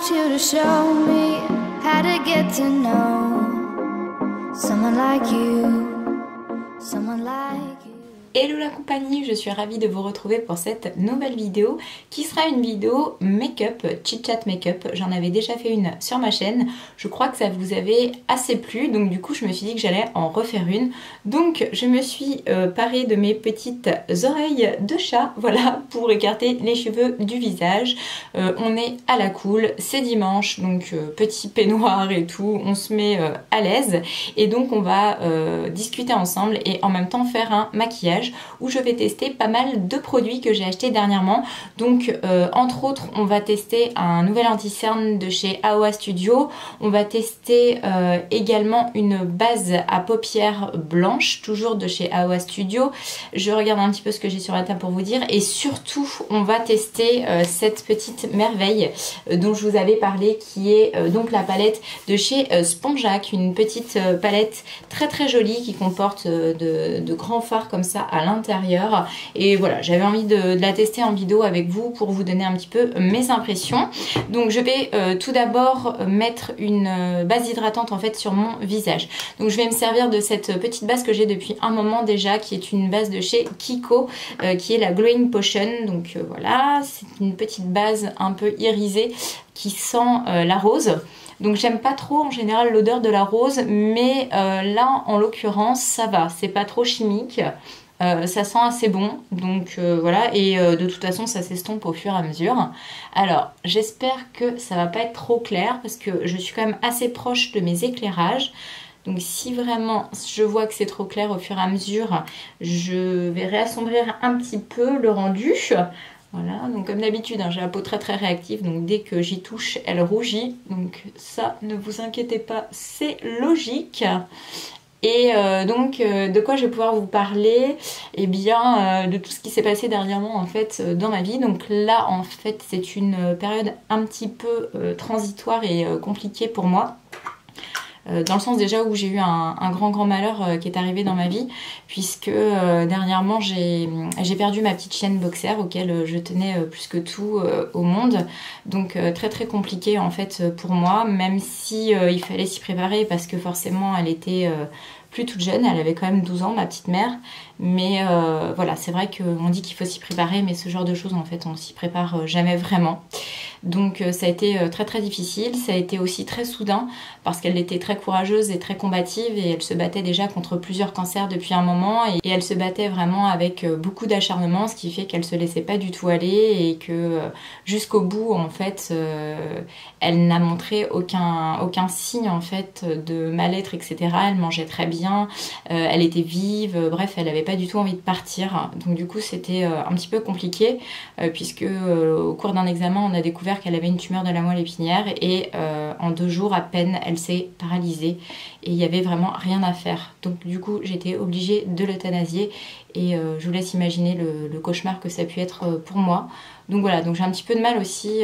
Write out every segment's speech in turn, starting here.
want you to show me how to get to know someone like you, someone like you. Hello la compagnie, je suis ravie de vous retrouver pour cette nouvelle vidéo qui sera une vidéo make-up, chit-chat make-up. J'en avais déjà fait une sur ma chaîne, je crois que ça vous avait assez plu, donc du coup je me suis dit que j'allais en refaire une. Donc je me suis parée de mes petites oreilles de chat, voilà, pour écarter les cheveux du visage. On est à la cool, c'est dimanche, donc petit peignoir et tout, on se met à l'aise. Et donc on va discuter ensemble et en même temps faire un maquillage où je vais tester pas mal de produits que j'ai achetés dernièrement. Donc entre autres on va tester un nouvel anti-cerne de chez Aowa Studio. On va tester également une base à paupières blanches, toujours de chez Aowa Studio. Je regarde un petit peu ce que j'ai sur la table pour vous dire. Et surtout on va tester cette petite merveille dont je vous avais parlé, qui est donc la palette de chez Spongeac. Une petite palette très très jolie qui comporte de grands fards comme ça à l'intérieur. Et voilà, j'avais envie de la tester en vidéo avec vous pour vous donner un petit peu mes impressions. Donc je vais tout d'abord mettre une base hydratante en fait sur mon visage. Donc je vais me servir de cette petite base que j'ai depuis un moment déjà, qui est une base de chez Kiko, qui est la Glowing Potion. Donc voilà, c'est une petite base un peu irisée qui sent la rose. Donc j'aime pas trop en général l'odeur de la rose, mais là en l'occurrence ça va, c'est pas trop chimique. Ça sent assez bon, donc voilà, et de toute façon ça s'estompe au fur et à mesure. Alors j'espère que ça va pas être trop clair parce que je suis quand même assez proche de mes éclairages. Donc si vraiment je vois que c'est trop clair au fur et à mesure, je vais réassombrir un petit peu le rendu. Voilà, donc comme d'habitude, hein, j'ai la peau très très réactive, donc dès que j'y touche, elle rougit. Donc ça, ne vous inquiétez pas, c'est logique. Et donc de quoi je vais pouvoir vous parler? Eh bien de tout ce qui s'est passé dernièrement en fait dans ma vie. Donc là en fait c'est une période un petit peu transitoire et compliquée pour moi. Dans le sens déjà où j'ai eu un grand malheur qui est arrivé dans ma vie, puisque dernièrement j'ai perdu ma petite chienne boxer auquel je tenais plus que tout au monde. Donc très très compliqué en fait pour moi, même si il fallait s'y préparer parce que forcément elle était plus toute jeune, elle avait quand même 12 ans ma petite mère. Mais voilà, c'est vrai qu'on dit qu'il faut s'y préparer, mais ce genre de choses en fait on s'y prépare jamais vraiment. Donc ça a été très très difficile, ça a été aussi très soudain parce qu'elle était très courageuse et très combative et elle se battait déjà contre plusieurs cancers depuis un moment et elle se battait vraiment avec beaucoup d'acharnement, ce qui fait qu'elle se laissait pas du tout aller et que jusqu'au bout en fait elle n'a montré aucun signe en fait de mal-être, etc. Elle mangeait très bien, elle était vive, bref elle avait pas du tout envie de partir. Donc du coup c'était un petit peu compliqué puisque au cours d'un examen on a découvert qu'elle avait une tumeur de la moelle épinière et en 2 jours à peine elle s'est paralysée et il n'y avait vraiment rien à faire. Donc du coup j'ai été obligée de l'euthanasier et je vous laisse imaginer le cauchemar que ça a pu être pour moi. Donc voilà, donc j'ai un petit peu de mal aussi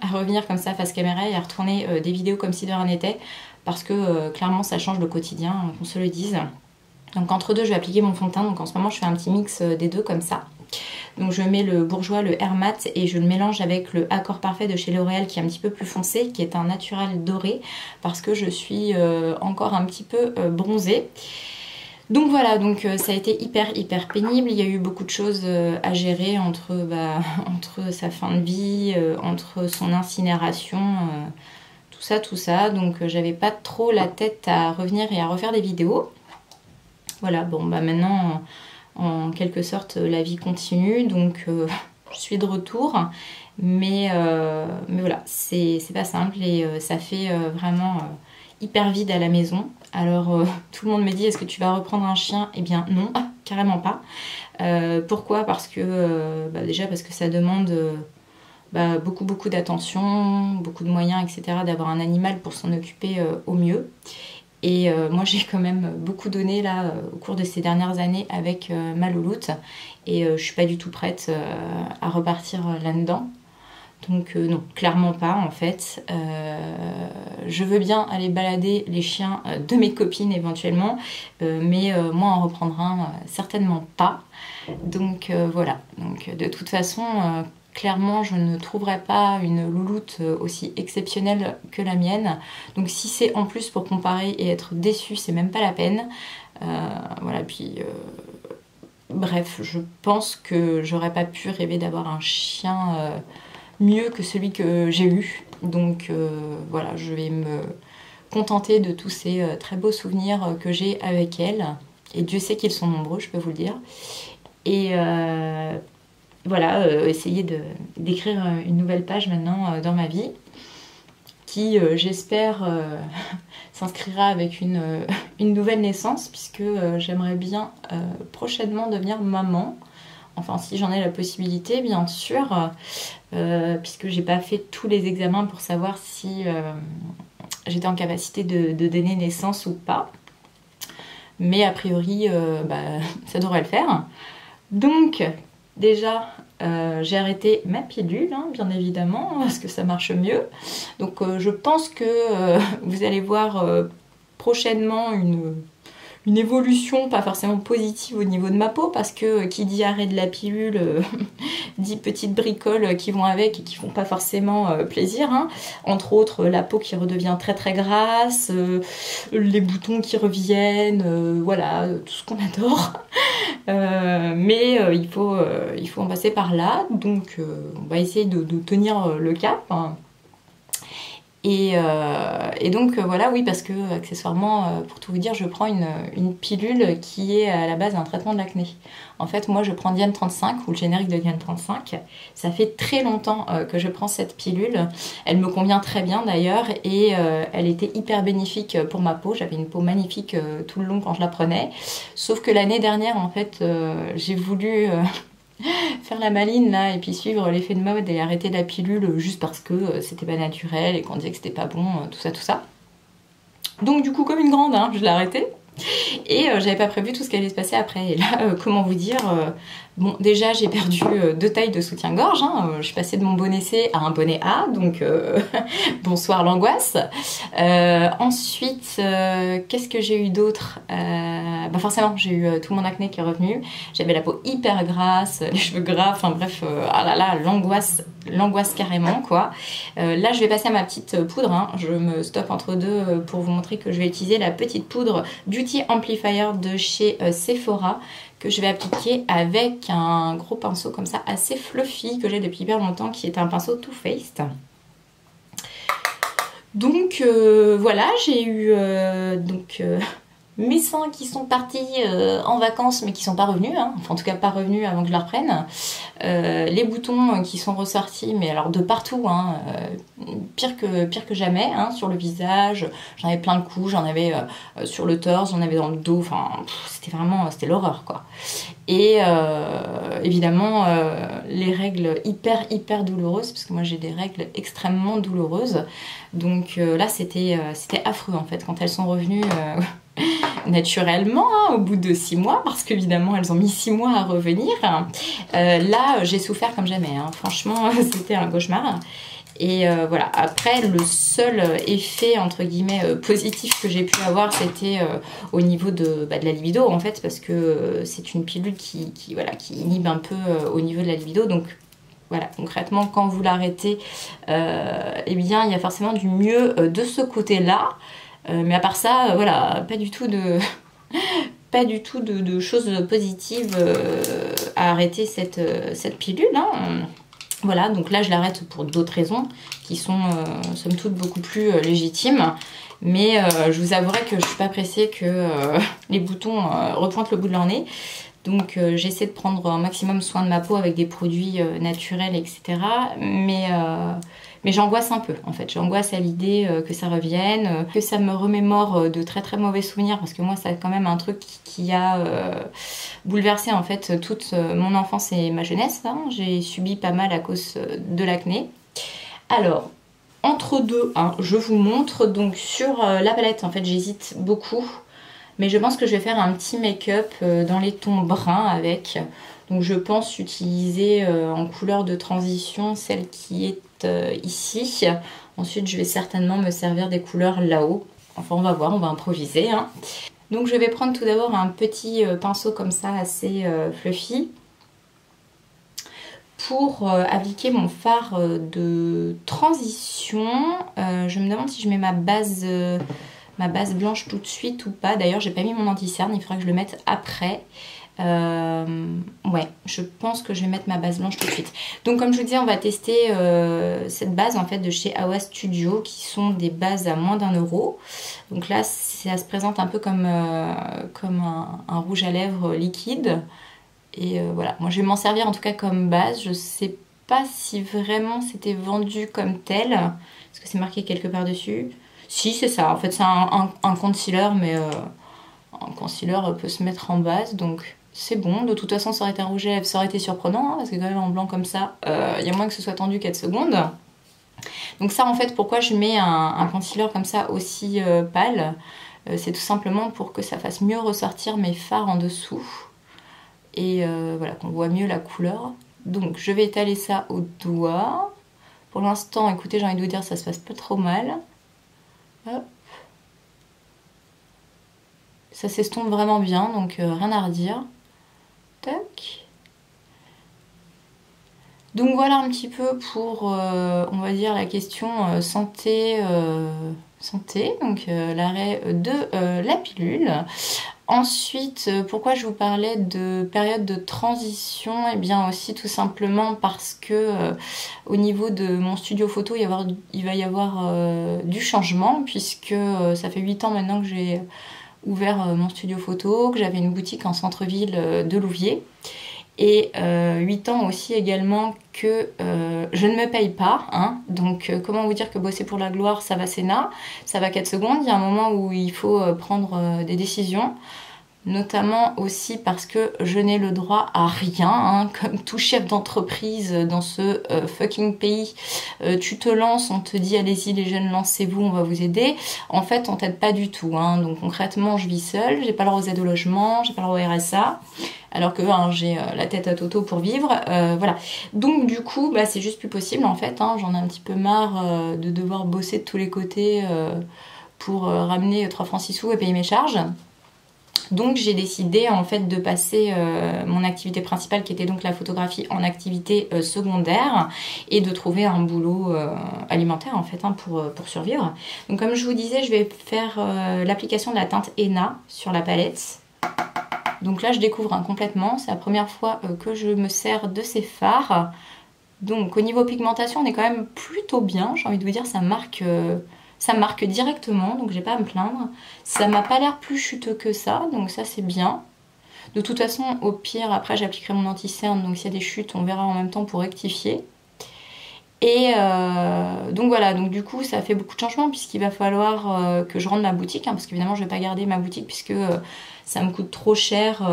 à revenir comme ça face caméra et à retourner des vidéos comme si de rien n'était parce que clairement ça change le quotidien, qu'on se le dise. Donc entre deux je vais appliquer mon fond de teint, donc en ce moment je fais un petit mix des deux comme ça. Donc je mets le Bourjois, le Air Matte et je le mélange avec le Accord Parfait de chez L'Oréal qui est un petit peu plus foncé, qui est un naturel doré parce que je suis encore un petit peu bronzée. Donc voilà, donc ça a été hyper pénible, il y a eu beaucoup de choses à gérer entre sa fin de vie, entre son incinération, tout ça. Donc j'avais pas trop la tête à revenir et à refaire des vidéos. Voilà, bon bah maintenant en quelque sorte la vie continue, donc je suis de retour, mais voilà, c'est pas simple et ça fait vraiment hyper vide à la maison. Alors tout le monde me dit est-ce que tu vas reprendre un chien? Eh bien non, carrément pas. Pourquoi? Parce que déjà parce que ça demande beaucoup d'attention, beaucoup de moyens, etc. d'avoir un animal pour s'en occuper au mieux. Et moi j'ai quand même beaucoup donné là au cours de ces dernières années avec ma louloute et je suis pas du tout prête à repartir là-dedans. Donc non, clairement pas en fait. Je veux bien aller balader les chiens de mes copines éventuellement, mais moi en reprendre un certainement pas. Donc voilà, donc de toute façon clairement je ne trouverai pas une louloute aussi exceptionnelle que la mienne. Donc si c'est en plus pour comparer et être déçue, c'est même pas la peine. Voilà, puis bref, je pense que j'aurais pas pu rêver d'avoir un chien mieux que celui que j'ai eu. Donc voilà, je vais me contenter de tous ces très beaux souvenirs que j'ai avec elle. Et Dieu sait qu'ils sont nombreux, je peux vous le dire. Et voilà, essayer d'écrire une nouvelle page maintenant dans ma vie qui, j'espère, s'inscrira avec une nouvelle naissance puisque j'aimerais bien prochainement devenir maman. Enfin, si j'en ai la possibilité, bien sûr, puisque j'ai pas fait tous les examens pour savoir si j'étais en capacité de donner naissance ou pas. Mais a priori, ça devrait le faire. Donc, déjà, j'ai arrêté ma pilule, hein, bien évidemment, parce que ça marche mieux. Donc, je pense que vous allez voir prochainement une évolution pas forcément positive au niveau de ma peau, parce que qui dit arrêt de la pilule dit petites bricoles qui vont avec et qui font pas forcément plaisir, hein. Entre autres la peau qui redevient très très grasse, les boutons qui reviennent, voilà, tout ce qu'on adore. Mais il faut en passer par là, donc on va essayer de tenir le cap, hein. Et donc voilà, oui, parce que accessoirement, pour tout vous dire, je prends une pilule qui est à la base un traitement de l'acné. En fait, moi je prends Diane 35 ou le générique de Diane 35. Ça fait très longtemps que je prends cette pilule. Elle me convient très bien d'ailleurs et elle était hyper bénéfique pour ma peau. J'avais une peau magnifique tout le long quand je la prenais. Sauf que l'année dernière, en fait, j'ai voulu faire la maline là et puis suivre l'effet de mode et arrêter la pilule juste parce que c'était pas naturel et qu'on disait que c'était pas bon, tout ça. Donc du coup, comme une grande, hein, je l'ai arrêté. Et j'avais pas prévu tout ce qui allait se passer après. Et là, comment vous dire, bon, déjà j'ai perdu 2 tailles de soutien-gorge, hein. Je suis passée de mon bonnet C à un bonnet A, donc bonsoir l'angoisse. Ensuite, qu'est-ce que j'ai eu d'autre? Forcément, j'ai eu tout mon acné qui est revenu. J'avais la peau hyper grasse, les cheveux gras, enfin bref, ah là là, l'angoisse carrément, quoi. Là, je vais passer à ma petite poudre, hein. Je me stoppe entre deux pour vous montrer que je vais utiliser la petite poudre Beauty Amplifier de chez Sephora que je vais appliquer avec un gros pinceau comme ça assez fluffy que j'ai depuis hyper longtemps, qui est un pinceau Too Faced. Donc voilà, j'ai eu mes seins qui sont partis en vacances mais qui sont pas revenus, hein. Enfin en tout cas pas revenus avant que je la reprenne. Les boutons qui sont ressortis, mais alors de partout, hein, pire que jamais, hein, sur le visage. J'en avais plein le cou, j'en avais sur le torse, j'en avais dans le dos, enfin c'était l'horreur quoi. Et évidemment les règles hyper douloureuses, parce que moi j'ai des règles extrêmement douloureuses. Donc là c'était affreux en fait quand elles sont revenues naturellement, hein, au bout de 6 mois, parce qu'évidemment elles ont mis 6 mois à revenir. Là j'ai souffert comme jamais, hein. Franchement c'était un cauchemar. Et voilà, après le seul effet entre guillemets positif que j'ai pu avoir, c'était au niveau de la libido en fait, parce que c'est une pilule qui inhibe un peu au niveau de la libido. Donc voilà, concrètement quand vous l'arrêtez, eh bien il y a forcément du mieux de ce côté là. Mais à part ça, voilà, pas du tout de choses positives à arrêter cette pilule, hein. Voilà, donc là je l'arrête pour d'autres raisons qui sont somme toute beaucoup plus légitimes. Mais je vous avouerai que je suis pas pressée que les boutons repointent le bout de leur nez. Donc j'essaie de prendre un maximum soin de ma peau avec des produits naturels, etc. Mais j'angoisse un peu en fait, j'angoisse à l'idée que ça revienne, que ça me remémore de très mauvais souvenirs, parce que moi c'est quand même un truc qui a bouleversé en fait toute mon enfance et ma jeunesse, hein. J'ai subi pas mal à cause de l'acné. Alors, entre deux, hein, je vous montre, donc sur la palette en fait j'hésite beaucoup, mais je pense que je vais faire un petit make-up dans les tons bruns avec. Donc je pense utiliser en couleur de transition celle qui est ici. Ensuite je vais certainement me servir des couleurs là-haut. Enfin on va voir, on va improviser, hein. Donc je vais prendre tout d'abord un petit pinceau comme ça assez fluffy pour appliquer mon fard de transition, je me demande si je mets ma base blanche tout de suite ou pas. D'ailleurs, j'ai pas mis mon anti-cerne, il faudra que je le mette après. Ouais, je pense que je vais mettre ma base blanche tout de suite. Donc comme je vous disais, on va tester cette base en fait de chez Awa Studio, qui sont des bases à moins d'1 €. Donc là, ça se présente un peu comme un rouge à lèvres liquide. Et voilà, moi je vais m'en servir en tout cas comme base. Je sais pas si vraiment c'était vendu comme tel. Est-ce que c'est marqué quelque part dessus? Si, c'est ça. En fait, c'est un concealer, mais un concealer peut se mettre en base, donc c'est bon. De toute façon, ça aurait été un rouge à lèvres, ça aurait été surprenant, hein, parce que quand même en blanc comme ça, il y a moins que ce soit tendu 4 secondes. Donc ça, en fait, pourquoi je mets un concealer comme ça aussi pâle, c'est tout simplement pour que ça fasse mieux ressortir mes fards en dessous. Et voilà, qu'on voit mieux la couleur. Donc je vais étaler ça au doigt. Pour l'instant, écoutez, j'ai envie de vous dire, ça se passe pas trop mal. Hop. Ça s'estompe vraiment bien, donc rien à redire. Tac. Donc voilà un petit peu pour, on va dire, la question santé, donc l'arrêt de la pilule. Ensuite, pourquoi je vous parlais de période de transition? Eh bien aussi tout simplement parce que au niveau de mon studio photo, il va y avoir du changement, puisque ça fait 8 ans maintenant que j'ai ouvert mon studio photo, que j'avais une boutique en centre-ville de Louviers. Et 8 ans aussi également que je ne me paye pas, hein. Donc comment vous dire que bosser pour la gloire, ça va Sénat, ça va 4 secondes. Il y a un moment où il faut prendre des décisions, notamment aussi parce que je n'ai le droit à rien, hein, comme tout chef d'entreprise dans ce fucking pays. Tu te lances, on te dit allez-y les jeunes, lancez-vous, on va vous aider. En fait, on t'aide pas du tout, hein. Donc concrètement, je vis seule, j'ai pas le droit aux aides au logement, j'ai pas le droit au RSA. Alors que hein, j'ai la tête à Toto pour vivre, voilà. Donc du coup, bah, c'est juste plus possible en fait, hein. J'en ai un petit peu marre de devoir bosser de tous les côtés pour ramener 3 francs 6 sous et payer mes charges. Donc j'ai décidé en fait de passer mon activité principale, qui était donc la photographie, en activité secondaire, et de trouver un boulot alimentaire en fait, hein, pour survivre. Donc comme je vous disais, je vais faire l'application de la teinte Henna sur la palette. Donc là je découvre hein, complètement, c'est la première fois que je me sers de ces fards. Donc au niveau pigmentation on est quand même plutôt bien, j'ai envie de vous dire, ça marque directement, donc j'ai pas à me plaindre. Ça m'a pas l'air plus chuteux que ça, donc ça c'est bien. De toute façon au pire après j'appliquerai mon anti-cerne, donc s'il y a des chutes on verra en même temps pour rectifier. Et donc voilà, donc du coup ça fait beaucoup de changements, puisqu'il va falloir que je rende ma boutique, hein, parce qu'évidemment je vais pas garder ma boutique puisque ça me coûte trop cher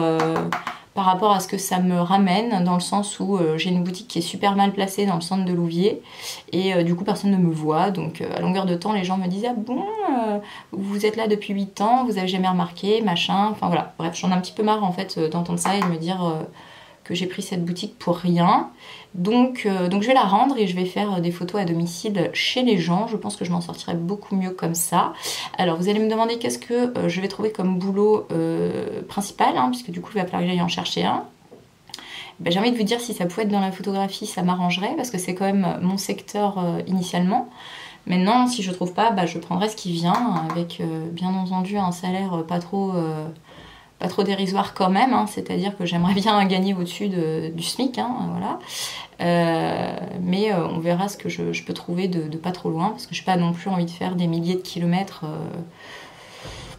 par rapport à ce que ça me ramène, dans le sens où j'ai une boutique qui est super mal placée dans le centre de Louviers, et du coup personne ne me voit, donc à longueur de temps les gens me disent ah bon, vous êtes là depuis 8 ans, vous avez jamais remarqué, machin, enfin voilà, bref j'en ai un petit peu marre en fait d'entendre ça et de me dire que j'ai pris cette boutique pour rien. Donc je vais la rendre et je vais faire des photos à domicile chez les gens. Je pense que je m'en sortirai beaucoup mieux comme ça. Alors vous allez me demander qu'est-ce que je vais trouver comme boulot principal, hein, puisque du coup il va falloir que j'aille en chercher un. Ben, j'ai envie de vous dire, si ça pouvait être dans la photographie, ça m'arrangerait, parce que c'est quand même mon secteur initialement. Maintenant, si je trouve pas, bah, je prendrai ce qui vient, avec bien entendu un salaire pas trop dérisoire quand même, hein, c'est-à-dire que j'aimerais bien gagner au-dessus du SMIC, hein, voilà. Mais on verra ce que je peux trouver de pas trop loin, parce que je n'ai pas non plus envie de faire des milliers de kilomètres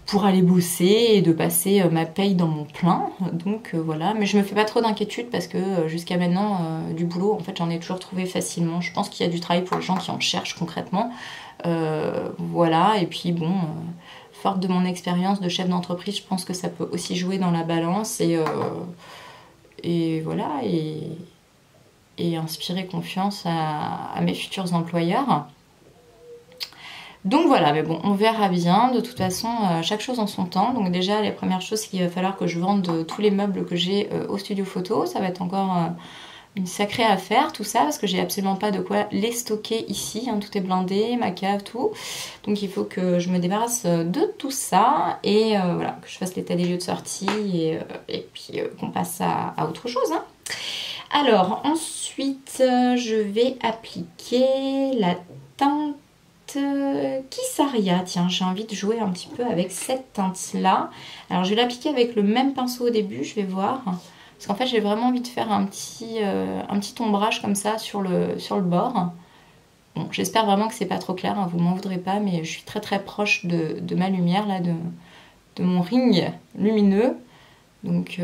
pour aller bosser et de passer ma paye dans mon plein. Donc voilà, mais je me fais pas trop d'inquiétude, parce que jusqu'à maintenant, du boulot, en fait, j'en ai toujours trouvé facilement. Je pense qu'il y a du travail pour les gens qui en cherchent concrètement. Voilà, et puis bon... forte de mon expérience de chef d'entreprise, je pense que ça peut aussi jouer dans la balance, et voilà, et inspirer confiance à mes futurs employeurs. Donc voilà, mais bon, on verra bien. De toute façon, chaque chose en son temps. Donc déjà, les premières choses, c'est qu'il va falloir que je vende tous les meubles que j'ai au studio photo. Ça va être encore... une sacrée affaire tout ça, parce que j'ai absolument pas de quoi les stocker ici, hein, tout est blindé, ma cave, tout. Donc il faut que je me débarrasse de tout ça, et voilà, que je fasse l'état des lieux de sortie, et puis qu'on passe à autre chose, hein. Alors ensuite je vais appliquer la teinte Kissaria. Tiens, j'ai envie de jouer un petit peu avec cette teinte là. Alors je vais l'appliquer avec le même pinceau au début, je vais voir. Parce qu'en fait j'ai vraiment envie de faire un petit ombrage comme ça sur le bord. Bon, j'espère vraiment que c'est pas trop clair, hein, vous m'en voudrez pas, mais je suis très très proche de ma lumière là, de mon ring lumineux. Donc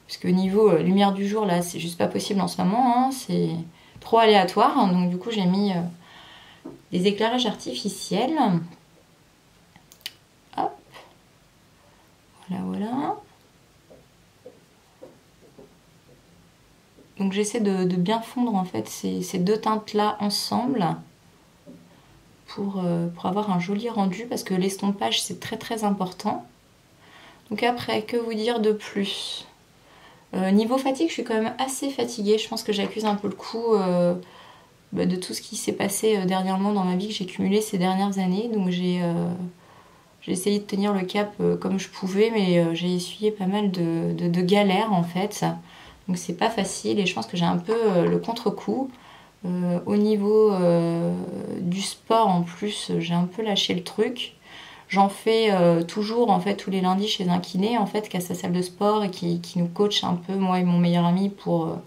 parce qu'au niveau lumière du jour là c'est juste pas possible en ce moment, hein, c'est trop aléatoire, hein, donc du coup j'ai mis des éclairages artificiels. Hop, voilà. Donc j'essaie de bien fondre en fait ces deux teintes là ensemble pour avoir un joli rendu, parce que l'estompage c'est très très important. Donc après, que vous dire de plus? Niveau fatigue, je suis quand même assez fatiguée. Je pense que j'accuse un peu le coup de tout ce qui s'est passé dernièrement dans ma vie, que j'ai cumulé ces dernières années. Donc j'ai essayé de tenir le cap comme je pouvais, mais j'ai essuyé pas mal de galères en fait. Donc c'est pas facile et je pense que j'ai un peu le contre-coup. Au niveau du sport en plus, j'ai un peu lâché le truc. J'en fais toujours en fait tous les lundis chez un kiné en fait qui a sa salle de sport et qui nous coach un peu, moi et mon meilleur ami, pour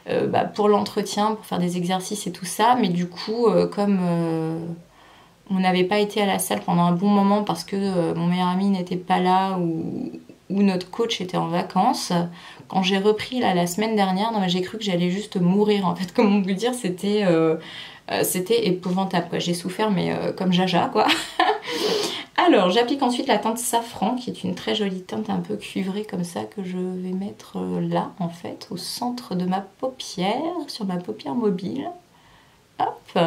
l'entretien, pour faire des exercices et tout ça. Mais du coup comme on n'avait pas été à la salle pendant un bon moment parce que mon meilleur ami n'était pas là ou notre coach était en vacances, quand j'ai repris là la semaine dernière, j'ai cru que j'allais juste mourir en fait. Comment vous dire, c'était épouvantable quoi. J'ai souffert mais comme Jaja quoi. Alors, j'applique ensuite la teinte Safran, qui est une très jolie teinte un peu cuivrée comme ça, que je vais mettre là, en fait, au centre de ma paupière, sur ma paupière mobile. Hop,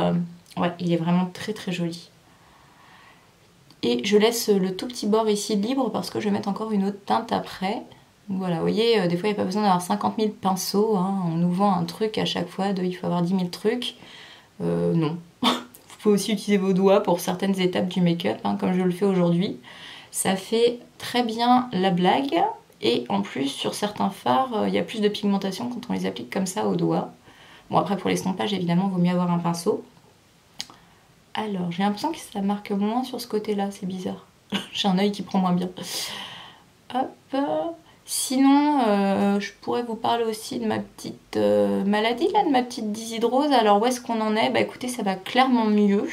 ouais, il est vraiment très très joli. Et je laisse le tout petit bord ici libre parce que je vais mettre encore une autre teinte après. Donc voilà, vous voyez, des fois il n'y a pas besoin d'avoir 50 000 pinceaux, hein. On nous vend un truc à chaque fois, il faut avoir 10 000 trucs. Non. Vous pouvez aussi utiliser vos doigts pour certaines étapes du make-up, hein, comme je le fais aujourd'hui. Ça fait très bien la blague. Et en plus, sur certains fards, il y a plus de pigmentation quand on les applique comme ça au doigt. Bon, après, pour l'estompage, évidemment, il vaut mieux avoir un pinceau. Alors, j'ai l'impression que ça marque moins sur ce côté-là, c'est bizarre. J'ai un œil qui prend moins bien. Hop. Sinon, je pourrais vous parler aussi de ma petite maladie, là, de ma petite dyshydrose. Alors, où est-ce qu'on en est? Bah écoutez, ça va clairement mieux.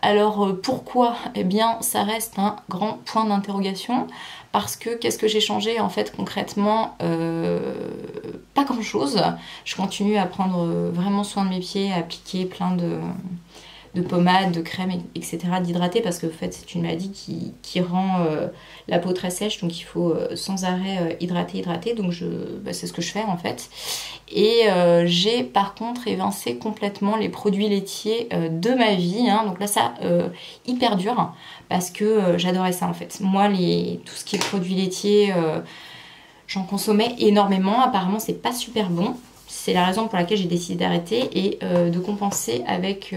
Alors, pourquoi? Eh bien, ça reste un grand point d'interrogation. Parce que, qu'est-ce que j'ai changé, en fait, concrètement? Pas grand-chose. Je continue à prendre vraiment soin de mes pieds, à appliquer plein de pommades, de crèmes, etc., d'hydrater, parce que en fait c'est une maladie qui rend la peau très sèche, donc il faut sans arrêt hydrater, donc c'est ce que je fais en fait. Et j'ai par contre évincé complètement les produits laitiers de ma vie, hein. Donc là ça, hyper dur, parce que j'adorais ça en fait. Moi tout ce qui est produits laitiers, j'en consommais énormément, apparemment c'est pas super bon. C'est la raison pour laquelle j'ai décidé d'arrêter et de compenser avec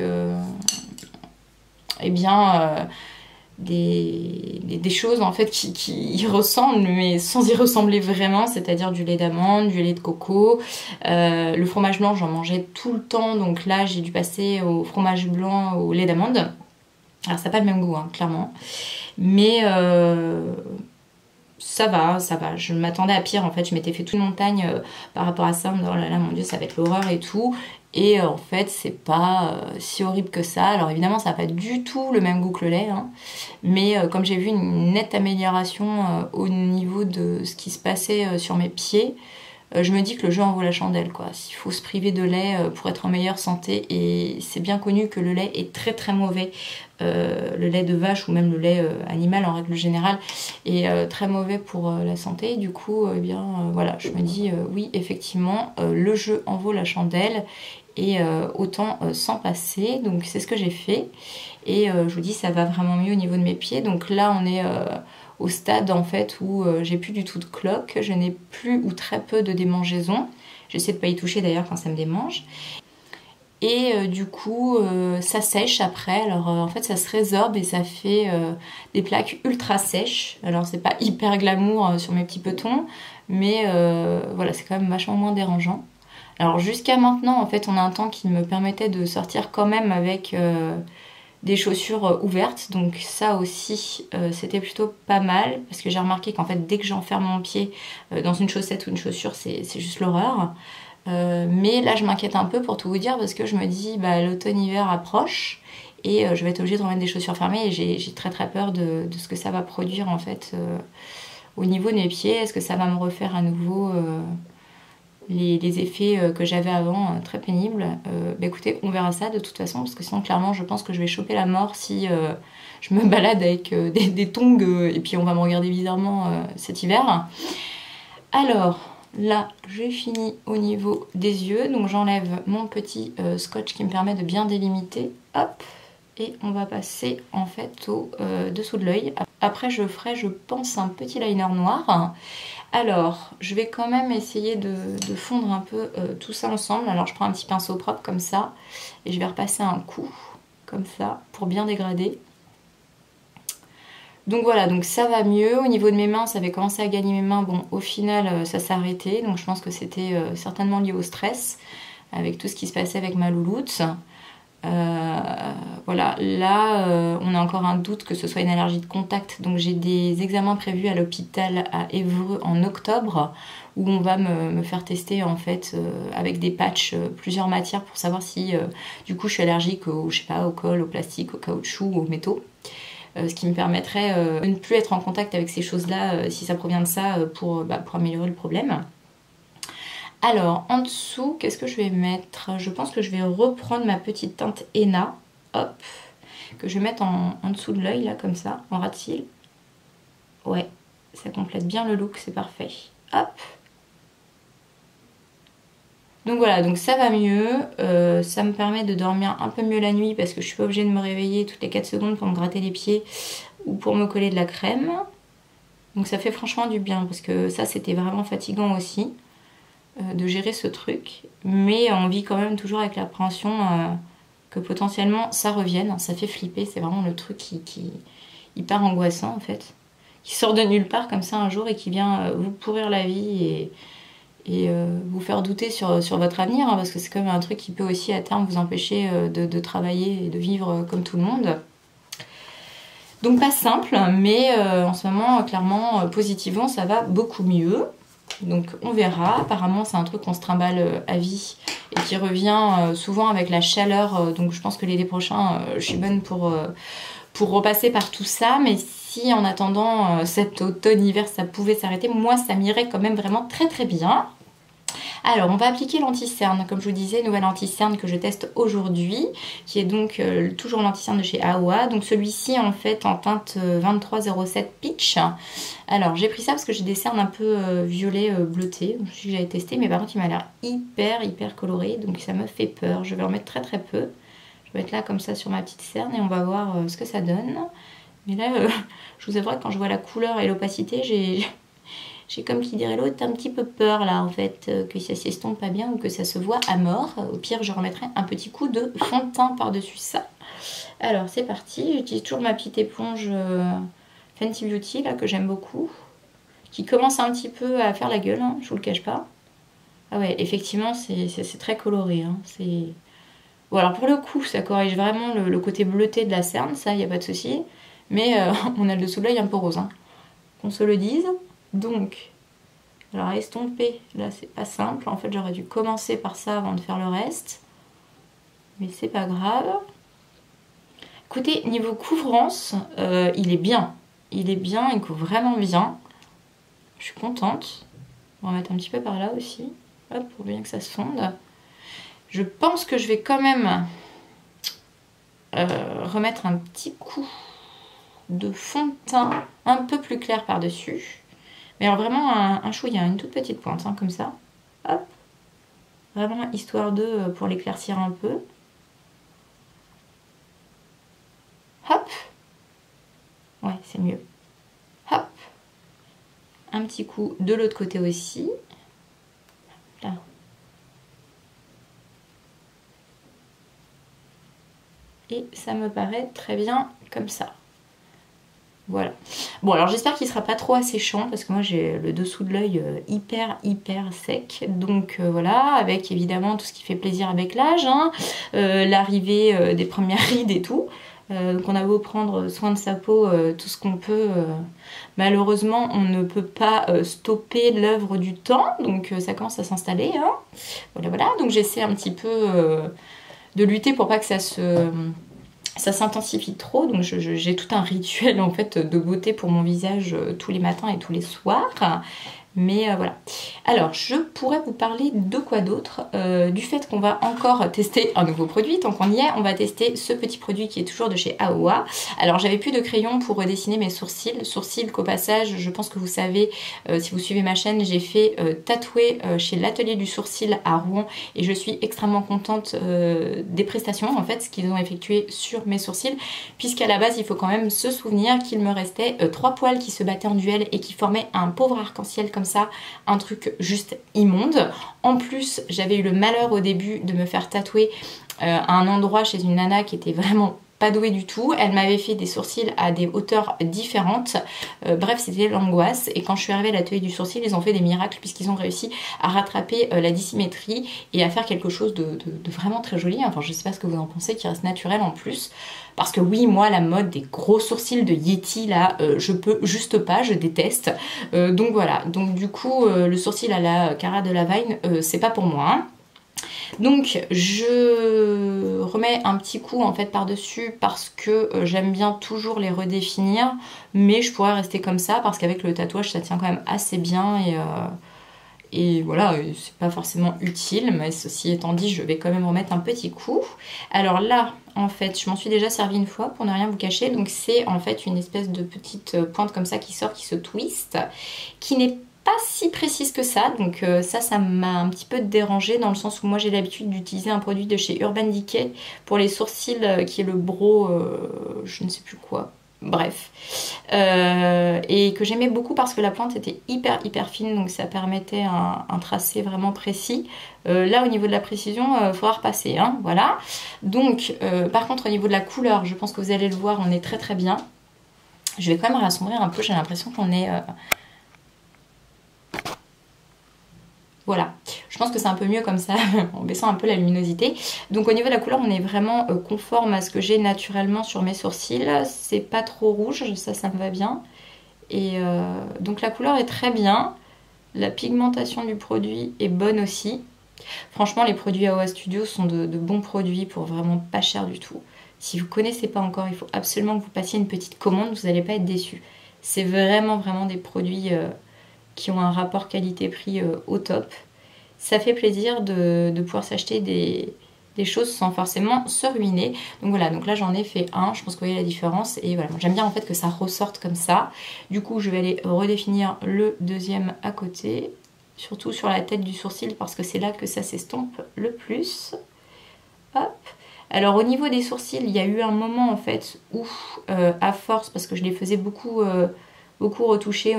des choses en fait qui y ressemblent mais sans y ressembler vraiment, c'est-à-dire du lait d'amande, du lait de coco. Le fromage blanc, j'en mangeais tout le temps, donc là j'ai dû passer au fromage blanc au lait d'amande. Alors ça n'a pas le même goût, hein, clairement, mais ça va. Je m'attendais à pire en fait. Je m'étais fait toute une montagne par rapport à ça. Oh là là, mon dieu, ça va être l'horreur et tout. Et en fait, c'est pas si horrible que ça. Alors évidemment, ça n'a pas du tout le même goût que le lait, hein. Mais comme j'ai vu une nette amélioration au niveau de ce qui se passait sur mes pieds, je me dis que le jeu en vaut la chandelle, quoi. S'il faut se priver de lait pour être en meilleure santé, et c'est bien connu que le lait est très très mauvais, le lait de vache ou même le lait animal en règle générale est très mauvais pour la santé. Du coup, eh bien voilà, je me dis oui, effectivement, le jeu en vaut la chandelle et autant s'en passer. Donc c'est ce que j'ai fait et je vous dis, ça va vraiment mieux au niveau de mes pieds. Donc là, on est au stade en fait où j'ai plus du tout de cloques, je n'ai plus ou très peu de démangeaisons. J'essaie de pas y toucher d'ailleurs quand ça me démange. Et du coup ça sèche après, alors en fait ça se résorbe et ça fait des plaques ultra sèches. Alors c'est pas hyper glamour sur mes petits petons, mais voilà, c'est quand même vachement moins dérangeant. Alors jusqu'à maintenant, en fait, on a un temps qui me permettait de sortir quand même avec des chaussures ouvertes. Donc ça aussi, c'était plutôt pas mal. Parce que j'ai remarqué qu'en fait, dès que j'enferme mon pied dans une chaussette ou une chaussure, c'est juste l'horreur. Mais là, je m'inquiète un peu pour tout vous dire parce que je me dis, bah, l'automne-hiver approche et je vais être obligée de remettre des chaussures fermées et j'ai très très peur de ce que ça va produire en fait au niveau de mes pieds. Est-ce que ça va me refaire à nouveau les effets que j'avais avant, très pénibles. Bah écoutez, on verra ça de toute façon, parce que sinon clairement je pense que je vais choper la mort si je me balade avec des tongs et puis on va me regarder bizarrement cet hiver. Alors là j'ai fini au niveau des yeux, donc j'enlève mon petit scotch qui me permet de bien délimiter. Hop, et on va passer en fait au dessous de l'œil. Après je ferai, je pense, un petit liner noir. Alors, je vais quand même essayer de fondre un peu tout ça ensemble. Alors, je prends un petit pinceau propre comme ça et je vais repasser un coup comme ça pour bien dégrader. Donc voilà, donc ça va mieux. Au niveau de mes mains, ça avait commencé à gagner mes mains. Bon, au final, ça s'est arrêté. Donc je pense que c'était certainement lié au stress avec tout ce qui se passait avec ma louloute. Voilà, là on a encore un doute que ce soit une allergie de contact, donc j'ai des examens prévus à l'hôpital à Évreux en octobre où on va me faire tester en fait avec des patchs plusieurs matières pour savoir si du coup je suis allergique au, je sais pas, au colle, au plastique, au caoutchouc, aux métaux. Ce qui me permettrait de ne plus être en contact avec ces choses-là si ça provient de ça pour améliorer le problème. Alors, en dessous, qu'est-ce que je vais mettre? Je pense que je vais reprendre ma petite teinte henna, hop, que je vais mettre en dessous de l'œil, là, comme ça, en ras de cils. Ouais, ça complète bien le look, c'est parfait. Hop. Donc voilà, donc ça va mieux. Ça me permet de dormir un peu mieux la nuit parce que je suis pas obligée de me réveiller toutes les 4 secondes pour me gratter les pieds ou pour me coller de la crème. Donc ça fait franchement du bien parce que ça, c'était vraiment fatigant aussi. De gérer ce truc, mais on vit quand même toujours avec l'appréhension que potentiellement ça revienne. Ça fait flipper, c'est vraiment le truc qui hyper angoissant en fait, qui sort de nulle part comme ça un jour et qui vient vous pourrir la vie et vous faire douter sur votre avenir, hein, parce que c'est quand même un truc qui peut aussi à terme vous empêcher de travailler et de vivre comme tout le monde. Donc pas simple, mais en ce moment clairement positivement ça va beaucoup mieux. Donc on verra, apparemment c'est un truc qu'on se trimballe à vie et qui revient souvent avec la chaleur, donc je pense que l'été prochain je suis bonne pour repasser par tout ça, mais si en attendant cet automne-hiver ça pouvait s'arrêter, moi ça m'irait quand même vraiment très très bien. Alors on va appliquer l'anti-cerne, comme je vous disais, nouvelle anti-cerne que je teste aujourd'hui, qui est donc toujours l'anti-cerne de chez AOA, donc celui-ci en fait en teinte 2307 Peach. Alors j'ai pris ça parce que j'ai des cernes un peu violet bleuté, je suis que j'avais testé, mais par contre il m'a l'air hyper coloré, donc ça me fait peur. Je vais en mettre très peu. Je vais mettre là comme ça sur ma petite cerne et on va voir ce que ça donne. Mais là, je vous avoue que quand je vois la couleur et l'opacité, j'ai comme qui dirait l'autre un petit peu peur là en fait, que ça s'estompe pas bien ou que ça se voit à mort. Au pire je remettrai un petit coup de fond de teint par dessus ça. Alors c'est parti, j'utilise toujours ma petite éponge Fenty Beauty là que j'aime beaucoup, qui commence un petit peu à faire la gueule, hein, je vous le cache pas. Ah ouais, effectivement c'est très coloré, hein, c'est... Bon alors pour le coup ça corrige vraiment le côté bleuté de la cerne, ça y a pas de souci, mais on a le dessous de l'œil un peu rose, hein, qu'on se le dise. Donc, alors estomper, là c'est pas simple. En fait, j'aurais dû commencer par ça avant de faire le reste. Mais c'est pas grave. Écoutez, niveau couvrance, il est bien. Il est bien, il couvre vraiment bien. Je suis contente. On va mettre un petit peu par là aussi. Hop, pour bien que ça se fonde. Je pense que je vais quand même remettre un petit coup de fond de teint un peu plus clair par-dessus. Mais alors vraiment un chouïa, une toute petite pointe, hein, comme ça. Hop. Vraiment histoire de pour l'éclaircir un peu. Hop. Ouais, c'est mieux. Hop. Un petit coup de l'autre côté aussi. Là. Et ça me paraît très bien comme ça. Voilà. Bon, alors j'espère qu'il sera pas trop asséchant parce que moi j'ai le dessous de l'œil hyper sec. Donc voilà, avec évidemment tout ce qui fait plaisir avec l'âge, hein, l'arrivée des premières rides et tout. Donc on a beau prendre soin de sa peau tout ce qu'on peut, malheureusement on ne peut pas stopper l'œuvre du temps, donc ça commence à s'installer. Hein. Voilà, donc j'essaie un petit peu de lutter pour pas que ça s'intensifie trop, donc j'ai tout un rituel en fait de beauté pour mon visage tous les matins et tous les soirs. Mais voilà. Alors, je pourrais vous parler de quoi d'autre, du fait qu'on va encore tester un nouveau produit. Tant qu'on y est, on va tester ce petit produit qui est toujours de chez Aowa. Alors, j'avais plus de crayon pour redessiner mes sourcils. Sourcils qu'au passage, je pense que vous savez, si vous suivez ma chaîne, j'ai fait tatouer chez l'atelier du sourcil à Rouen. Et je suis extrêmement contente des prestations, en fait, ce qu'ils ont effectué sur mes sourcils. Puisqu'à la base, il faut quand même se souvenir qu'il me restait 3 poils qui se battaient en duel et qui formaient un pauvre arc-en-ciel comme ça, un truc juste immonde. En plus, j'avais eu le malheur au début de me faire tatouer à un endroit chez une nana qui était vraiment pas douée du tout. Elle m'avait fait des sourcils à des hauteurs différentes. Bref, c'était l'angoisse. Et quand je suis arrivée à l'atelier du sourcil, ils ont fait des miracles puisqu'ils ont réussi à rattraper la dissymétrie et à faire quelque chose de vraiment très joli. Enfin, je sais pas ce que vous en pensez, qui reste naturel en plus. Parce que oui, moi, la mode des gros sourcils de Yeti, là, je peux juste pas, je déteste. Donc voilà, donc du coup, le sourcil à la Cara Delevingne, c'est pas pour moi. Hein. Donc je remets un petit coup en fait par-dessus parce que j'aime bien toujours les redéfinir, mais je pourrais rester comme ça parce qu'avec le tatouage ça tient quand même assez bien et voilà, c'est pas forcément utile, mais ceci étant dit, je vais quand même remettre un petit coup. Alors là, en fait, je m'en suis déjà servi une fois pour ne rien vous cacher, donc c'est en fait une espèce de petite pointe comme ça qui sort, qui se twist, qui n'est pas si précise que ça, donc ça m'a un petit peu dérangée dans le sens où moi j'ai l'habitude d'utiliser un produit de chez Urban Decay pour les sourcils qui est le Brow, je ne sais plus quoi. Bref, et que j'aimais beaucoup parce que la pointe était hyper fine, donc ça permettait un tracé vraiment précis. Là au niveau de la précision, il faudra repasser, hein, voilà. Donc par contre au niveau de la couleur, je pense que vous allez le voir, on est très bien. Je vais quand même rassombrir un peu, j'ai l'impression qu'on est... Voilà, je pense que c'est un peu mieux comme ça, en baissant un peu la luminosité. Donc au niveau de la couleur, on est vraiment conforme à ce que j'ai naturellement sur mes sourcils. C'est pas trop rouge, ça me va bien. Et donc la couleur est très bien. La pigmentation du produit est bonne aussi. Franchement, les produits Aowa Studio sont de bons produits pour vraiment pas cher du tout. Si vous ne connaissez pas encore, il faut absolument que vous passiez une petite commande, vous n'allez pas être déçus. C'est vraiment des produits... qui ont un rapport qualité-prix au top. Ça fait plaisir de pouvoir s'acheter des choses sans forcément se ruiner. Donc voilà, donc là j'en ai fait un, je pense que vous voyez la différence. Et voilà, j'aime bien en fait que ça ressorte comme ça. Du coup, je vais aller redéfinir le deuxième à côté, surtout sur la tête du sourcil parce que c'est là que ça s'estompe le plus. Hop. Alors au niveau des sourcils, il y a eu un moment en fait où, à force, parce que je les faisais beaucoup retoucher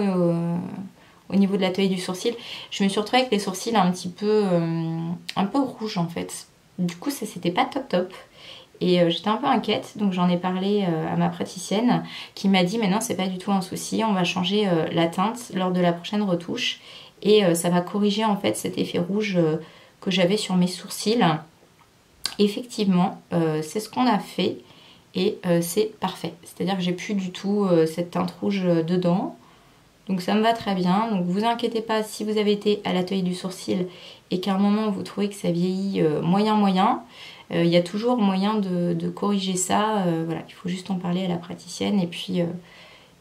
au niveau de l'atelier du sourcil, je me suis retrouvée avec les sourcils un peu rouges en fait. Du coup, ça c'était pas top. Et j'étais un peu inquiète, donc j'en ai parlé à ma praticienne qui m'a dit mais non, c'est pas du tout un souci, on va changer la teinte lors de la prochaine retouche et ça va corriger en fait cet effet rouge que j'avais sur mes sourcils. Effectivement, c'est ce qu'on a fait et c'est parfait. C'est-à-dire que j'ai plus du tout cette teinte rouge dedans. Donc ça me va très bien, donc vous inquiétez pas si vous avez été à l'atelier du sourcil et qu'à un moment vous trouvez que ça vieillit moyen, il y a toujours moyen de corriger ça, voilà, il faut juste en parler à la praticienne et puis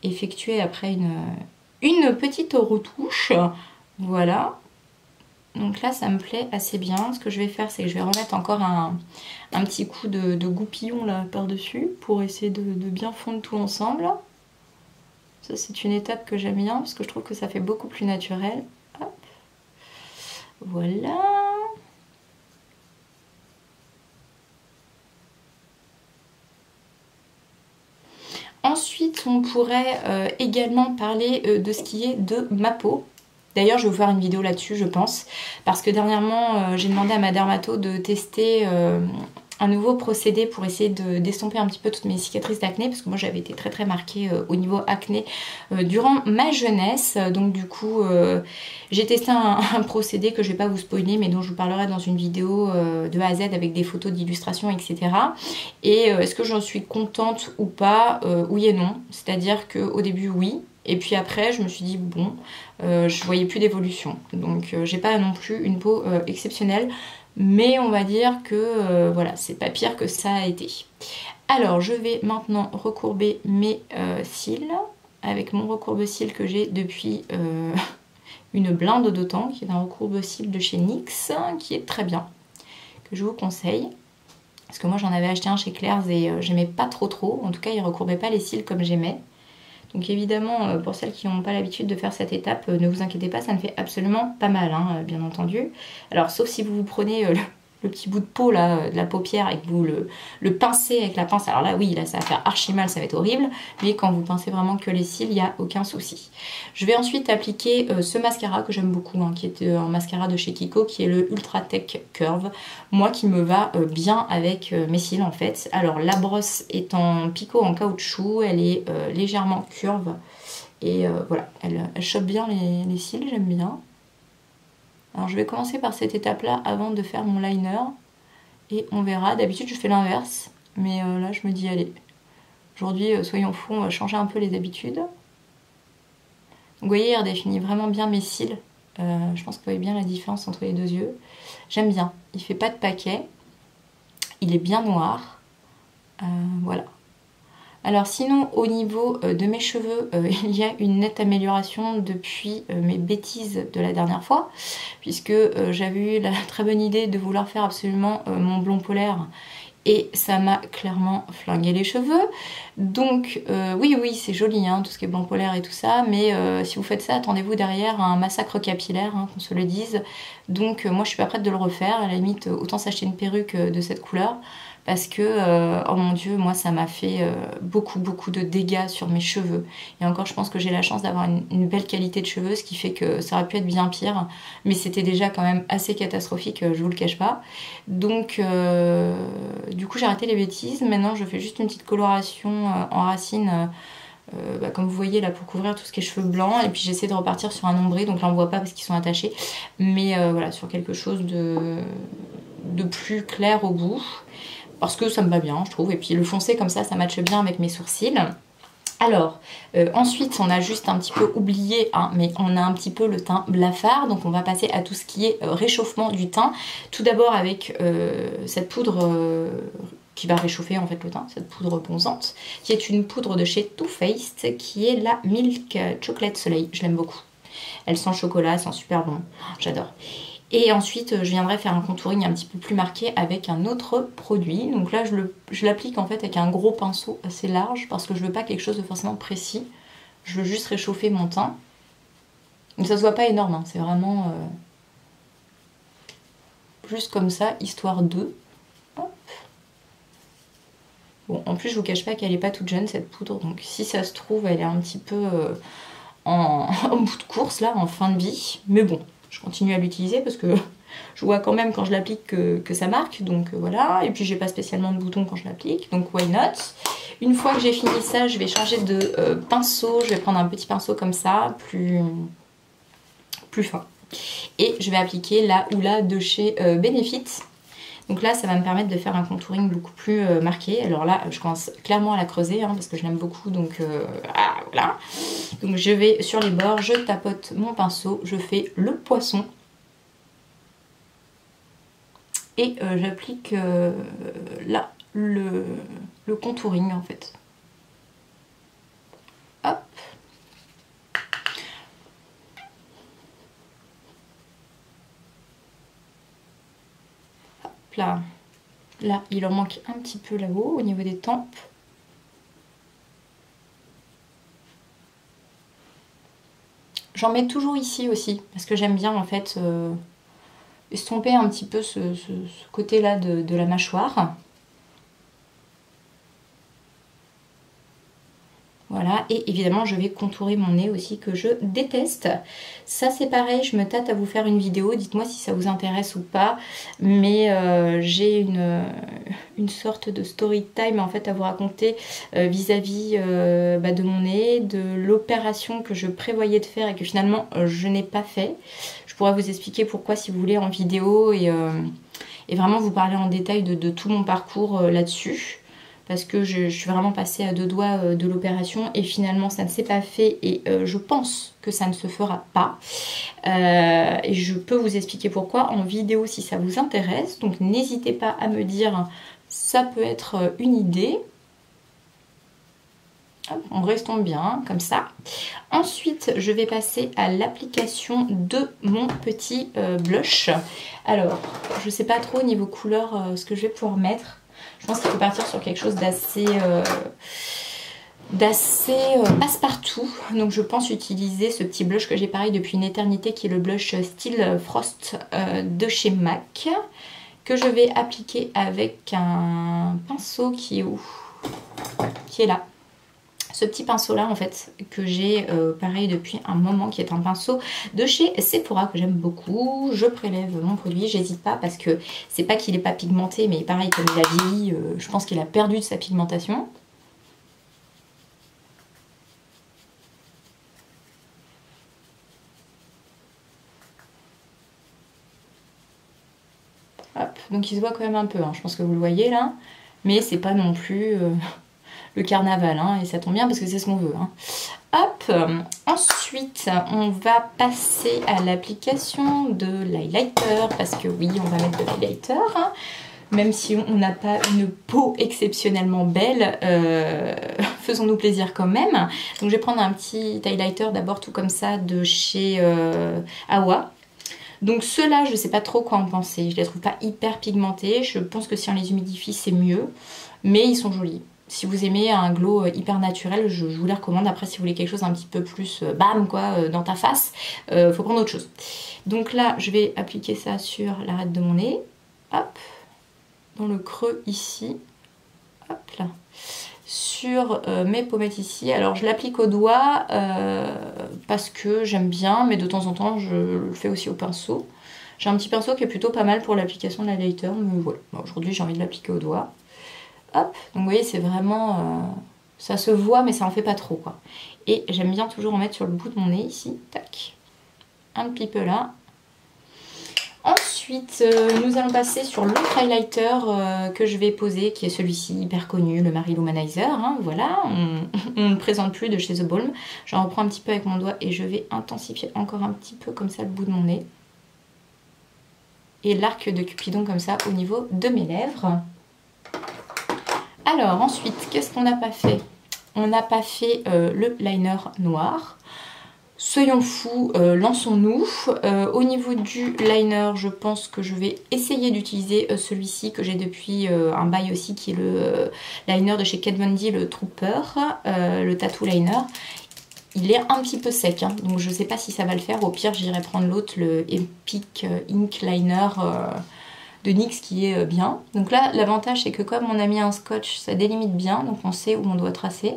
effectuer après une petite retouche, voilà. Donc là ça me plaît assez bien, ce que je vais faire c'est que je vais remettre encore un petit coup de goupillon là par-dessus pour essayer de bien fondre tout ensemble. Ça, c'est une étape que j'aime bien parce que je trouve que ça fait beaucoup plus naturel. Hop. Voilà. Ensuite, on pourrait également parler de ce qui est de ma peau. D'ailleurs, je vais vous faire une vidéo là-dessus, je pense. Parce que dernièrement, j'ai demandé à ma dermato de tester un nouveau procédé pour essayer d'estomper un petit peu toutes mes cicatrices d'acné, parce que moi j'avais été très marquée au niveau acné durant ma jeunesse. Donc du coup j'ai testé un procédé que je vais pas vous spoiler, mais dont je vous parlerai dans une vidéo de A à Z avec des photos d'illustration, etc. Et est-ce que j'en suis contente ou pas? Oui et non. C'est-à-dire qu'au début oui, et puis après je me suis dit bon, je voyais plus d'évolution. Donc j'ai pas non plus une peau exceptionnelle. Mais on va dire que voilà, c'est pas pire que ça a été. Alors je vais maintenant recourber mes cils avec mon recourbe-cils que j'ai depuis une blinde de temps, qui est un recourbe-cils de chez NYX, qui est très bien, que je vous conseille. Parce que moi j'en avais acheté un chez Claire's et j'aimais pas trop. En tout cas il recourbait pas les cils comme j'aimais. Donc évidemment, pour celles qui n'ont pas l'habitude de faire cette étape, ne vous inquiétez pas, ça ne fait absolument pas mal, hein, bien entendu. Alors sauf si vous prenez le petit bout de peau là, de la paupière et que vous le pincez avec la pince, alors là oui, là ça va faire archi mal, ça va être horrible. Mais quand vous pincez vraiment que les cils, il n'y a aucun souci. Je vais ensuite appliquer ce mascara que j'aime beaucoup, hein, qui est un mascara de chez Kiko, qui est le Ultra Tech Curve. Moi qui me va bien avec mes cils en fait. Alors la brosse est en picot en caoutchouc, elle est légèrement curve. Et voilà, elle chope bien les cils, j'aime bien. Alors je vais commencer par cette étape là avant de faire mon liner. Et on verra, d'habitude je fais l'inverse. Mais là je me dis allez, aujourd'hui soyons fous, on va changer un peu les habitudes. Donc vous voyez, elle définit vraiment bien mes cils. Je pense que vous voyez bien la différence entre les deux yeux. J'aime bien, il fait pas de paquet. Il est bien noir. Voilà. Alors sinon au niveau de mes cheveux, il y a une nette amélioration depuis mes bêtises de la dernière fois, puisque j'avais eu la très bonne idée de vouloir faire absolument mon blond polaire et ça m'a clairement flingué les cheveux. Donc oui c'est joli hein, tout ce qui est blond polaire et tout ça, mais si vous faites ça, attendez-vous derrière un massacre capillaire, hein, qu'on se le dise. Donc moi je suis pas prête de le refaire, à la limite autant s'acheter une perruque de cette couleur. Parce que, oh mon dieu, moi ça m'a fait beaucoup de dégâts sur mes cheveux. Et encore, je pense que j'ai la chance d'avoir une belle qualité de cheveux, ce qui fait que ça aurait pu être bien pire. Mais c'était déjà quand même assez catastrophique, je vous le cache pas. Donc, du coup, j'ai arrêté les bêtises. Maintenant, je fais juste une petite coloration en racine. Comme vous voyez là, pour couvrir tout ce qui est cheveux blancs. Et puis j'essaie de repartir sur un nombril. Donc là, on voit pas parce qu'ils sont attachés. Mais voilà, sur quelque chose de plus clair au bout. Parce que ça me va bien, je trouve. Et puis le foncé comme ça matche bien avec mes sourcils. Alors, ensuite, on a juste un petit peu oublié, hein, mais on a un petit peu le teint blafard. Donc on va passer à tout ce qui est réchauffement du teint. Tout d'abord avec cette poudre qui va réchauffer en fait le teint, cette poudre bronzante, qui est une poudre de chez Too Faced, qui est la Milk Chocolate Soleil. Je l'aime beaucoup. Elle sent chocolat, elle sent super bon. J'adore. Et ensuite, je viendrai faire un contouring un petit peu plus marqué avec un autre produit. Donc là, je l'applique en fait avec un gros pinceau assez large parce que je veux pas quelque chose de forcément précis. Je veux juste réchauffer mon teint. Donc ça se voit pas énorme, hein. C'est vraiment juste comme ça, histoire de... Hop. Bon, en plus, je vous cache pas qu'elle est pas toute jeune cette poudre. Donc si ça se trouve, elle est un petit peu en bout de course là, en fin de vie. Mais bon. Je continue à l'utiliser parce que je vois quand même quand je l'applique que ça marque. Donc voilà. Et puis j'ai pas spécialement de boutons quand je l'applique. Donc why not. Une fois que j'ai fini ça, je vais changer de pinceau. Je vais prendre un petit pinceau comme ça, plus fin. Et je vais appliquer la Hoola de chez Benefit. Donc là, ça va me permettre de faire un contouring beaucoup plus marqué. Alors là, je commence clairement à la creuser hein, parce que je l'aime beaucoup. Donc voilà. Donc je vais sur les bords, je tapote mon pinceau, je fais le poisson. Et j'applique là le contouring en fait. Hop. Là, il en manque un petit peu là-haut au niveau des tempes. J'en mets toujours ici aussi parce que j'aime bien en fait estomper un petit peu ce côté-là de la mâchoire. Voilà, et évidemment je vais contourer mon nez aussi que je déteste. Ça c'est pareil, je me tâte à vous faire une vidéo, dites-moi si ça vous intéresse ou pas. Mais j'ai une sorte de story time en fait à vous raconter vis-à-vis de mon nez, de l'opération que je prévoyais de faire et que finalement je n'ai pas fait. Je pourrais vous expliquer pourquoi si vous voulez en vidéo et vraiment vous parler en détail de tout mon parcours là-dessus. Parce que je suis vraiment passée à 2 doigts de l'opération et finalement ça ne s'est pas fait et je pense que ça ne se fera pas. Et je peux vous expliquer pourquoi en vidéo si ça vous intéresse. Donc n'hésitez pas à me dire, ça peut être une idée. Hop, on restompe bien comme ça. Ensuite je vais passer à l'application de mon petit blush. Alors je sais pas trop au niveau couleur ce que je vais pouvoir mettre. Je pense qu'il faut partir sur quelque chose d'assez passe-partout. Donc je pense utiliser ce petit blush que j'ai pareil depuis une éternité qui est le blush Style Frost de chez MAC. Que je vais appliquer avec un pinceau qui est où? Qui est là. Ce petit pinceau là en fait que j'ai pareil depuis un moment, qui est un pinceau de chez Sephora que j'aime beaucoup. Je prélève mon produit, j'hésite pas parce que c'est pas qu'il est pas pigmenté, mais pareil comme il a vieilli, je pense qu'il a perdu de sa pigmentation. Hop, donc il se voit quand même un peu, hein. Je pense que vous le voyez là, mais c'est pas non plus le carnaval, hein, et ça tombe bien parce que c'est ce qu'on veut. Hein. Hop, ensuite on va passer à l'application de l'highlighter, parce que oui, on va mettre de l'highlighter, hein, même si on n'a pas une peau exceptionnellement belle, faisons-nous plaisir quand même. Donc je vais prendre un petit highlighter d'abord tout comme ça de chez Awa. Donc ceux-là, je ne sais pas trop quoi en penser, je les trouve pas hyper pigmentés, je pense que si on les humidifie c'est mieux, mais ils sont jolis. Si vous aimez un glow hyper naturel, je vous les recommande. Après, si vous voulez quelque chose un petit peu plus bam quoi, dans ta face, faut prendre autre chose. Donc là, je vais appliquer ça sur l'arête de mon nez. Hop, dans le creux ici. Hop là. Sur mes pommettes ici. Alors, je l'applique au doigt parce que j'aime bien, mais de temps en temps, je le fais aussi au pinceau. J'ai un petit pinceau qui est plutôt pas mal pour l'application de l'highlighter, mais voilà. Aujourd'hui, j'ai envie de l'appliquer au doigt. Hop, donc vous voyez c'est vraiment, ça se voit mais ça en fait pas trop quoi. Et j'aime bien toujours en mettre sur le bout de mon nez ici, tac, un petit peu là. Ensuite nous allons passer sur l'autre highlighter que je vais poser, qui est celui-ci hyper connu, le Mary Lou Manizer, hein, voilà, on ne présente plus de chez The Balm. J'en reprends un petit peu avec mon doigt et je vais intensifier encore un petit peu comme ça le bout de mon nez. Et l'arc de Cupidon comme ça au niveau de mes lèvres. Alors ensuite, qu'est-ce qu'on n'a pas fait? On n'a pas fait le liner noir. Soyons fous, lançons-nous. Au niveau du liner, je pense que je vais essayer d'utiliser celui-ci que j'ai depuis un bail aussi, qui est le liner de chez Kat Von D, le Trooper, le Tattoo Liner. Il est un petit peu sec, hein, donc je ne sais pas si ça va le faire. Au pire, j'irai prendre l'autre, le Epic Ink Liner de NYX qui est bien. Donc là, l'avantage c'est que comme on a mis un scotch, ça délimite bien, donc on sait où on doit tracer.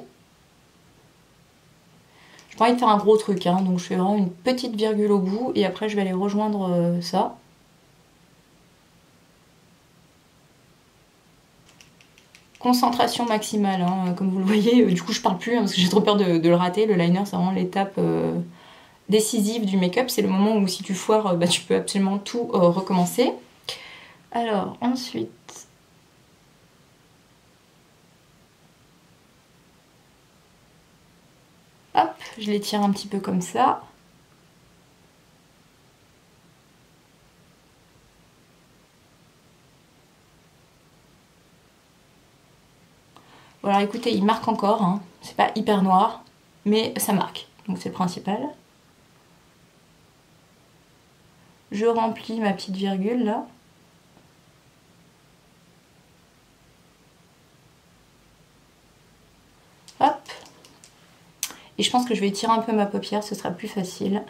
J'ai pas envie de faire un gros truc, hein, donc je fais vraiment une petite virgule au bout et après je vais aller rejoindre ça. Concentration maximale, hein, comme vous le voyez, du coup je parle plus hein, parce que j'ai trop peur de le rater. Le liner c'est vraiment l'étape décisive du make-up, c'est le moment où si tu foires, tu peux absolument tout recommencer. Alors ensuite, hop, je l'étire un petit peu comme ça. Voilà, écoutez, il marque encore, hein. C'est pas hyper noir, mais ça marque, donc c'est le principal. Je remplis ma petite virgule là. Hop. Et je pense que je vais étirer un peu ma paupière, ce sera plus facile.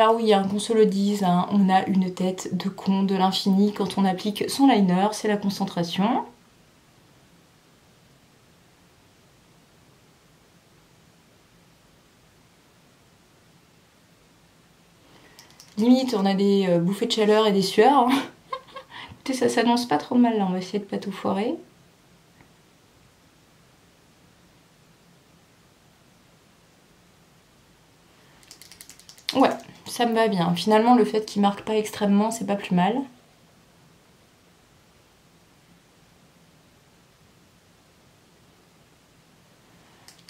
Alors oui, hein, qu'on se le dise, hein, on a une tête de con de l'infini quand on applique son liner, c'est la concentration. Limite, on a des bouffées de chaleur et des sueurs. Hein. Écoutez, ça s'annonce pas trop mal là, on va essayer de pas tout foirer. Ouais, ça me va bien. Finalement, le fait qu'il marque pas extrêmement, c'est pas plus mal.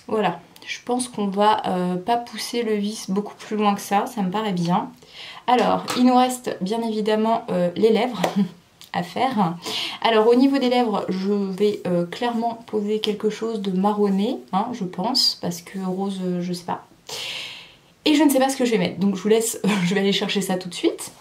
Voilà, je pense qu'on va pas pousser le vis beaucoup plus loin que ça me paraît bien. Alors, il nous reste bien évidemment les lèvres à faire. Alors, au niveau des lèvres, je vais clairement poser quelque chose de marronné, hein, je pense, parce que rose, je sais pas. Et je ne sais pas ce que je vais mettre, donc je vous laisse, je vais aller chercher ça tout de suite.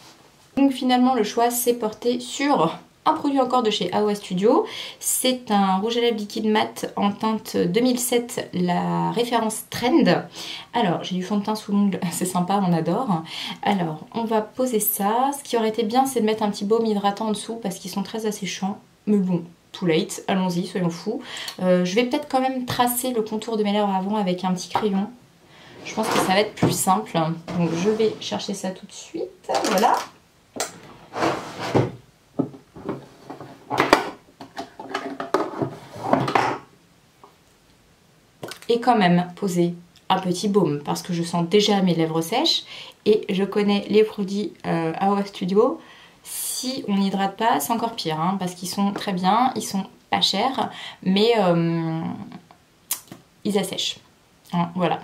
Donc finalement, le choix s'est porté sur un produit encore de chez AOA Studio. C'est un rouge à lèvres liquide mat en teinte 2007, la référence Trend. Alors, j'ai du fond de teint sous l'ongle, c'est sympa, on adore. Alors, on va poser ça. Ce qui aurait été bien, c'est de mettre un petit baume hydratant en dessous parce qu'ils sont très asséchants. Mais bon, too late, allons-y, soyons fous. Je vais peut-être quand même tracer le contour de mes lèvres avant avec un petit crayon. Je pense que ça va être plus simple. Donc, je vais chercher ça tout de suite. Voilà. Et quand même poser un petit baume parce que je sens déjà mes lèvres sèches et je connais les produits AOA Studio. Si on n'hydrate pas, c'est encore pire hein, parce qu'ils sont très bien, ils sont pas chers, mais ils assèchent. Hein, voilà.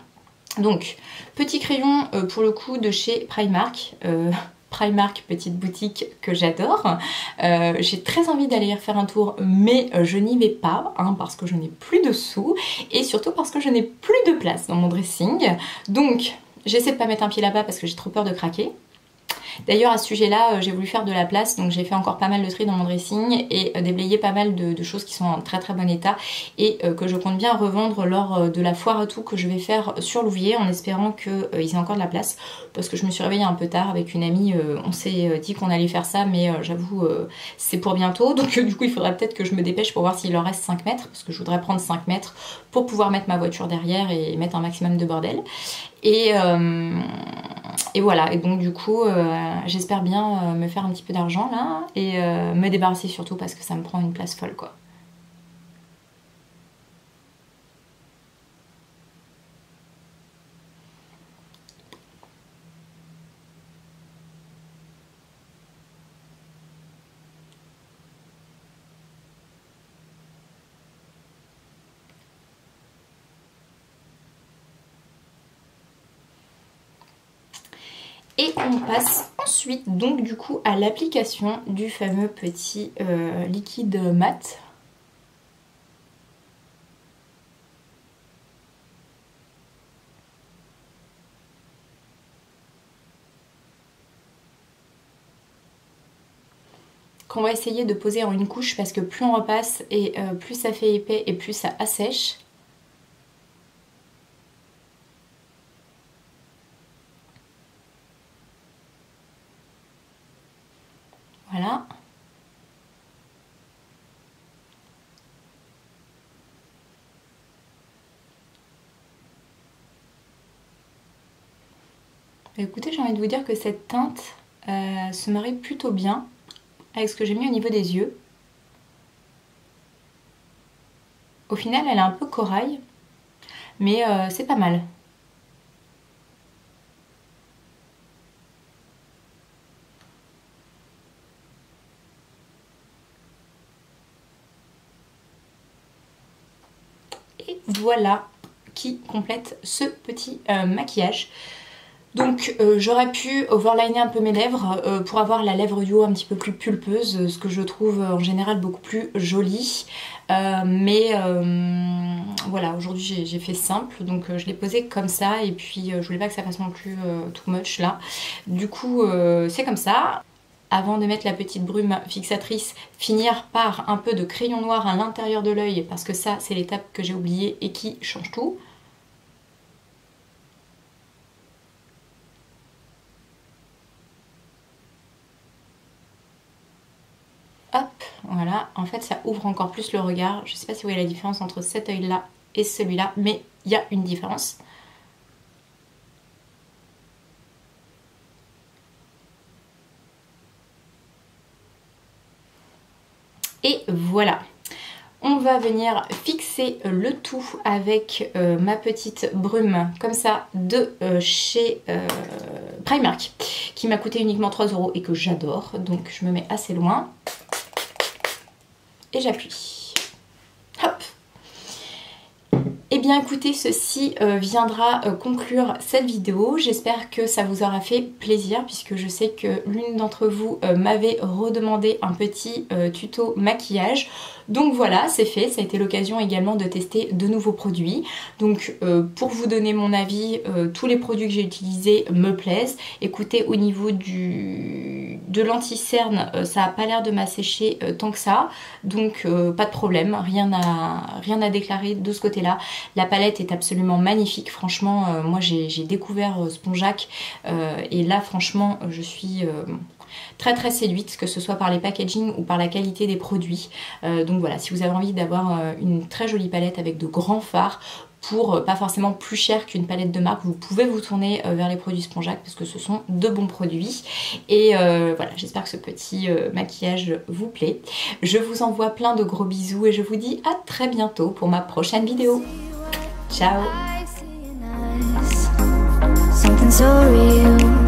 Donc, petit crayon pour le coup de chez Primark. Primark, petite boutique que j'adore. J'ai très envie d'aller y refaire un tour, mais je n'y vais pas, hein, parce que je n'ai plus de sous, et surtout parce que je n'ai plus de place dans mon dressing. Donc, j'essaie de pas mettre un pied là-bas parce que j'ai trop peur de craquer. D'ailleurs à ce sujet-là, j'ai voulu faire de la place, donc j'ai fait encore pas mal de tri dans mon dressing et déblayer pas mal de choses qui sont en très très bon état et que je compte bien revendre lors de la foire à tout que je vais faire sur Louviers en espérant qu'ils aient encore de la place parce que je me suis réveillée un peu tard avec une amie, on s'est dit qu'on allait faire ça mais j'avoue c'est pour bientôt donc du coup il faudrait peut-être que je me dépêche pour voir s'il en reste 5 mètres parce que je voudrais prendre 5 mètres pour pouvoir mettre ma voiture derrière et mettre un maximum de bordel. Et voilà, et donc du coup j'espère bien me faire un petit peu d'argent là et me débarrasser surtout parce que ça me prend une place folle quoi. Et on passe ensuite donc du coup à l'application du fameux petit liquide mat. Qu'on va essayer de poser en une couche parce que plus on repasse et plus ça fait épais et plus ça assèche. Voilà. Écoutez, j'ai envie de vous dire que cette teinte se marie plutôt bien avec ce que j'ai mis au niveau des yeux. Au final, elle est un peu corail, mais c'est pas mal. Et voilà qui complète ce petit maquillage. Donc j'aurais pu overliner un peu mes lèvres pour avoir la lèvre du haut un petit peu plus pulpeuse, ce que je trouve en général beaucoup plus joli. Mais voilà, aujourd'hui j'ai fait simple, donc je l'ai posé comme ça et puis je voulais pas que ça fasse non plus too much là. Du coup c'est comme ça. Avant de mettre la petite brume fixatrice, finir par un peu de crayon noir à l'intérieur de l'œil parce que ça c'est l'étape que j'ai oubliée et qui change tout. Voilà, en fait ça ouvre encore plus le regard. Je sais pas si vous voyez la différence entre cet œil là et celui-là, mais il y a une différence. Et voilà. On va venir fixer le tout avec ma petite brume comme ça de chez Primark qui m'a coûté uniquement 3 € et que j'adore. Donc je me mets assez loin et j'appuie. Hop. Et bien écoutez, ceci viendra conclure cette vidéo. J'espère que ça vous aura fait plaisir puisque je sais que l'une d'entre vous m'avait redemandé un petit tuto maquillage. Donc voilà, c'est fait, ça a été l'occasion également de tester de nouveaux produits. Donc pour vous donner mon avis, tous les produits que j'ai utilisés me plaisent. Écoutez, au niveau de l'anti-cerne, ça n'a pas l'air de m'assécher tant que ça. Donc pas de problème, rien à déclarer de ce côté-là. La palette est absolument magnifique, franchement, moi j'ai découvert Spongeac et là franchement je suis... très séduite, que ce soit par les packaging ou par la qualité des produits. Donc voilà, si vous avez envie d'avoir une très jolie palette avec de grands fards pour pas forcément plus cher qu'une palette de marque, vous pouvez vous tourner vers les produits Spongeac parce que ce sont de bons produits. Et voilà, j'espère que ce petit maquillage vous plaît. Je vous envoie plein de gros bisous et je vous dis à très bientôt pour ma prochaine vidéo. Ciao! Something so real.